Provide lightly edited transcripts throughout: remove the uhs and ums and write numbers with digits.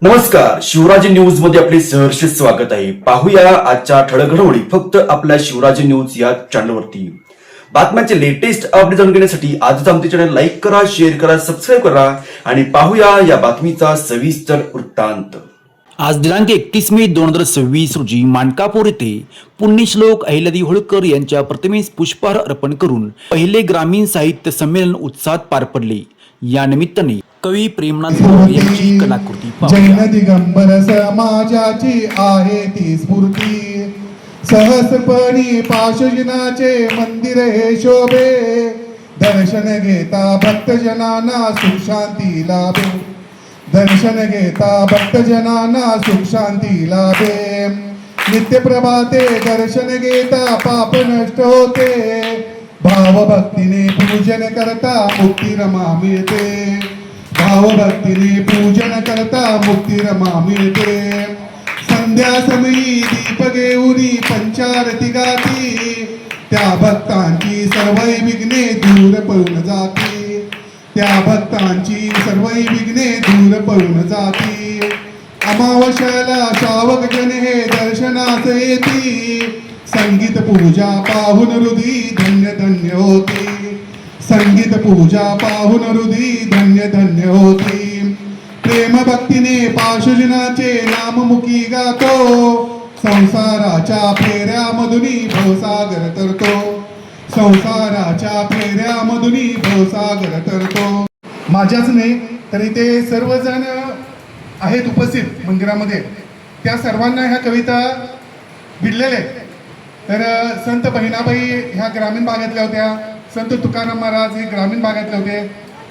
नमस्कार, शिवराज न्यूज मध्ये आपले सहर्ष स्वागत आहे। पाहूया आजच्या ठळक घडामोडी फक्त आपल्या शिवराज न्यूज या चॅनलवरती। बातम्यांचे लेटेस्ट अपडेट जाणून घेण्यासाठी आजच आमचे चॅनल लाईक करा, शेअर करा, सबस्क्राईब करा आणि पाहूया या बातमीचा सविस्तर वृत्तांत। आज दिनांक 31 मे 2026 रोजी मानकापूर येथे पुण्यश्लोक अहिल्यादेवी होळकर यांच्या प्रतिमेस पुष्पहार अर्पण करून पहिले ग्रामीण साहित्य संमेलन उत्साहात पार पडले। या निमित्ताने कवी प्रेमनाथ यांची कलाकृती जैन दिगंबर समाजाची आहे ती स्फूर्ती, सहस्रपणी पाशजनाचे मंदिर हे शोभे, दर्शन घेता भक्तजनांना सुख शांती लाभे, दर्शन घेता भक्तजनांना सुख शांती लाभे, नित्य प्रभाते दर्शन घेता पाप नष्ट होते, भावभक्तीने पूजन करता मुक्ती रमा मिळते, भावभक्तीने पूजन करता मुक्ती रमा मिळते, संध्या समयी दीप घेऊनी पंचारती गाती, त्या भक्तांची सर्व विघ्ने दूर पळून जाती, त्या भक्तांची सर्व विघ्ने दूर पळून जाती, अमावस्याला श्रावक जन हे दर्शनास येती, संगीत पूजा पाहून हृदय धन्य धन्य होती, संगीत पूजा पाहून हृदय धन्य धन्य होती, प्रेम भक्तीने पाशजनाचे नाममुखी गातो, संसाराच्या फेऱ्यामधुनी भवसागर तरतो, संसाराच्या फेऱ्यामधुनी भवसागर तरतो। माझ्याच नाही तर इथे सर्वजण आहेत उपस्थित मंदिरामध्ये, त्या सर्वांना ह्या कविता भिडलेल्या आहेत। तर संत बहिणाबाई ह्या ग्रामीण भागातल्या होत्या, संत तुकाराम महाराज हे ग्रामीण भागातले होते।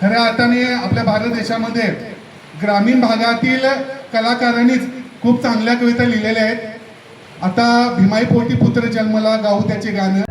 खऱ्या अर्थाने आपल्या भारत देशामध्ये ग्रामीण भागातील कलाकारांनीच खूप चांगल्या कविता लिहिलेल्या आहेत। आता भीमाई पोटी पुत्र जन्मला गाऊ त्याचे गाणं।